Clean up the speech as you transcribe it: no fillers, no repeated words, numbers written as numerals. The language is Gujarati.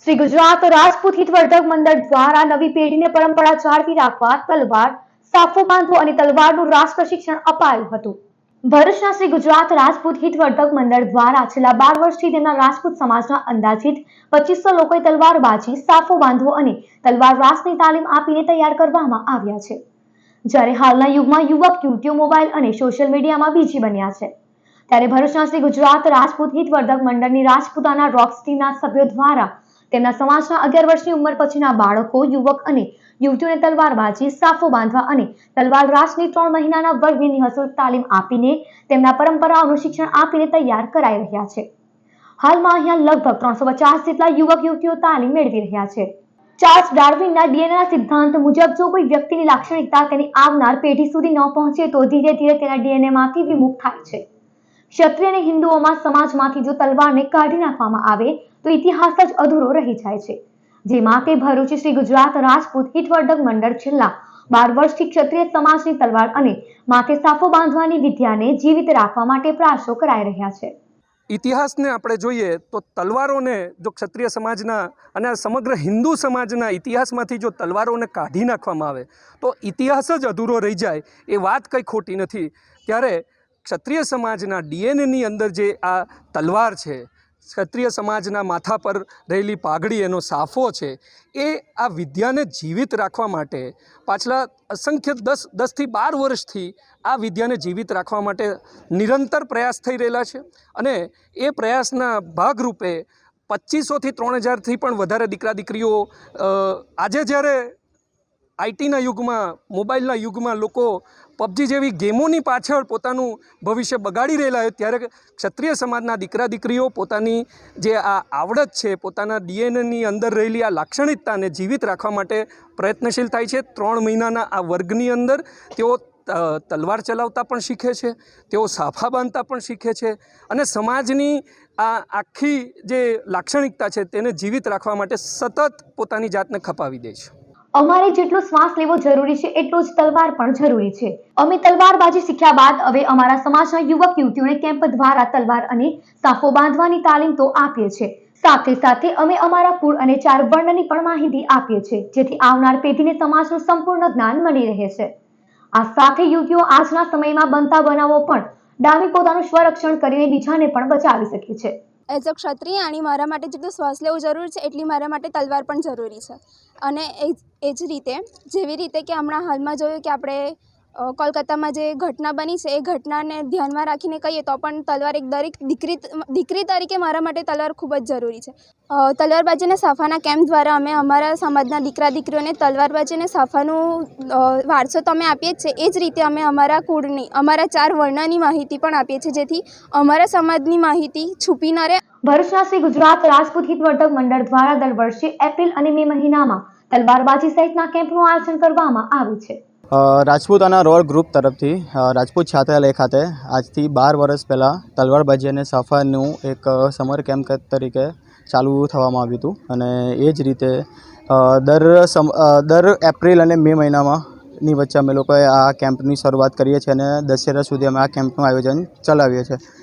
શ્રી ગુજરાત રાજપૂત હિતવર્ધક મંડળ દ્વારા નવી પેઢીને પરંપરા જાળવી રાખવા તલવાર, સાફો બાંધવો અને તલવારનું રાસ પ્રશિક્ષણ અપાયું હતું. ભરૂચના શ્રી ગુજરાત રાજપૂત હિતવર્ધક મંડળ દ્વારા છેલ્લા 12 વર્ષથી તેમના રાજપૂત સમાજના અંદાજિત 2500 લોકોએ તલવારબાજી, સાફો બાંધવો અને તલવાર રાસની તાલીમ આપીને તૈયાર કરવામાં આવ્યા છે. જ્યારે હાલના યુગમાં યુવક યુવતીઓ મોબાઈલ અને સોશિયલ મીડિયામાં બીજી બન્યા છે, ત્યારે ભરૂચના શ્રી ગુજરાત રાજપૂત હિતવર્ધક મંડળની રાજપૂતાના રોક્સ ટીમના સભ્યો દ્વારા તેમના સમાજના 11 વર્ષની ઉંમર પછીના બાળકો, યુવક અને યુવતીઓને તલવારબાજી, સાફો બાંધવા અને તલવાર રાસની 3 મહિનાના વર્ગની નિઃશુલ્ક તાલીમ આપીને તેમના પરંપરાઓનું શિક્ષણ આપીને તૈયાર કરાઈ રહ્યા છે. હાલમાં અહીંયા લગભગ 350 જેટલા યુવક યુવતીઓ તાલીમ મેળવી રહ્યા છે. ચાર્લ્સ ડાર્વિનના ડીએનએના સિદ્ધાંત મુજબ જો કોઈ વ્યક્તિની લાક્ષણિકતા તેની આવનાર પેઢી સુધી ન પહોંચે તો ધીરે ધીરે તેના ડીએનએમાંથી વિમુખ થાય છે. ક્ષત્રિય અને હિન્દુઓમાં સમાજમાંથી જો તલવારને કાઢી નાખવામાં આવે તો ઇતિહાસ જ અધૂરો રહી જાય છે. જે માટે ભરૂચ શ્રી ગુજરાત રાજપૂત હિતવર્ધક મંડળ છેલ્લા 12 વર્ષથી ક્ષત્રિય સમાજની તલવાર અને માથે સાફો બાંધવાની વિદ્યાને જીવિત રાખવા માટે પ્રયાસો કરાઈ રહ્યા છે. ઇતિહાસને આપણે જોઈએ તો તલવારોને જો ક્ષત્રિય સમાજના અને સમગ્ર હિન્દુ સમાજના ઇતિહાસમાંથી જો તલવારોને કાઢી નાખવામાં આવે તો ઇતિહાસ જ અધૂરો રહી જાય એ વાત કંઈ ખોટી નથી. ત્યારે ક્ષત્રિય સમાજના ડીએનએની અંદર જે આ તલવાર છે, ક્ષત્રિય સમાજના માથા પર રહેલી પાઘડી, એનો સાફો છે, એ આ વિદ્યાને જીવિત રાખવા માટે પાછલા અસંખ્ય 10 થી 12 વર્ષથી આ વિદ્યાને જીવિત રાખવા માટે નિરંતર પ્રયાસ થઈ રહેલા છે. અને એ પ્રયાસના ભાગરૂપે 2500થી 3000થી પણ વધારે દીકરા દીકરીઓ આજે જ્યારે આઈટીના યુગમાં, મોબાઈલના યુગમાં લોકો પબજી જેવી ગેમોની પાછળ પોતાનું ભવિષ્ય બગાડી રહેલા હોય, ત્યારે ક્ષત્રિય સમાજના દીકરા દીકરીઓ પોતાની જે આ આવડત છે, પોતાના ડીએનએની અંદર રહેલી આ લાક્ષણિકતાને જીવિત રાખવા માટે પ્રયત્નશીલ થાય છે. 3 મહિનાના આ વર્ગની અંદર તેઓ તલવાર ચલાવતા પણ શીખે છે, તેઓ સાફા બાંધતા પણ શીખે છે અને સમાજની આ આખી જે લાક્ષણિકતા છે તેને જીવિત રાખવા માટે સતત પોતાની જાતને ખપાવી દે છે. અમારે જેટલો શ્વાસ લેવો જરૂરી છે એટલો જ તલવાર પણ જરૂરી છે. અમે તલવારબાજી શીખ્યા બાદ હવે અમારા સમાજના યુવક યુવતીઓને કેમ્પ દ્વારા તલવાર અને સાફો બાંધવાની તાલીમ તો આપીએ છીએ. સાથે સાથે અમે અમારા કુળ અને 4 વર્ણની પણ માહિતી આપીએ છીએ, જેથી આવનાર પેઢીને સમાજનું સંપૂર્ણ જ્ઞાન મળી રહે છે. આ સાથે યુવતીઓ આજના સમયમાં બનતા બનાવો પણ ડામી પોતાનું સ્વરક્ષણ કરીને બીજાને પણ બચાવી શકે છે. એઝ અ ક્ષત્રિયાણી મારા માટે જેટલું શ્વાસ લેવું જરૂરી છે એટલી મારા માટે તલવાર પણ જરૂરી છે. અને એ જ રીતે જેવી રીતે કે હમણાં હાલમાં જોયું કે આપણે કોલકાતામાં જે ઘટના બની છે એ ઘટનાને ધ્યાનમાં રાખીને કહીએ તો પણ તલવાર એક દરેક દીકરી તરીકે મારા માટે તલવાર ખૂબ જ જરૂરી છે. તલવારબાજી અને સાફાના કેમ્પ દ્વારા અમે અમારા સમાજના દીકરા દીકરીઓને તલવારબાજી અને સાફાનું વારસો તો અમે આપીએ જ છે. એ જ રીતે અમે અમારા કુળની, અમારા 4 વર્ણની માહિતી પણ આપીએ છીએ, જેથી અમારા સમાજની માહિતી છુપી ન રહે. ભરૂચના શ્રી ગુજરાત રાજપૂત હિતવર્ધક મંડળ દ્વારા દર વર્ષે એપ્રિલ અને મે મહિનામાં તલવારબાજી સહિતના કેમ્પનું આયોજન કરવામાં આવે છે. રાજપૂતાના રોડ ગ્રુપ તરફથી રાજપૂત છાત્રાલય ખાતે આજથી 12 વર્ષ પહેલાં તલવારબાજી અને સાફાનું એક સમર કેમ્પ તરીકે ચાલુ થવામાં આવ્યું હતું. અને એ જ રીતે દર એપ્રિલ અને મે મહિનાની વચ્ચે અમે લોકોએ આ કેમ્પની શરૂઆત કરીએ છીએ અને દશેરા સુધી અમે આ કેમ્પનું આયોજન ચલાવીએ છીએ.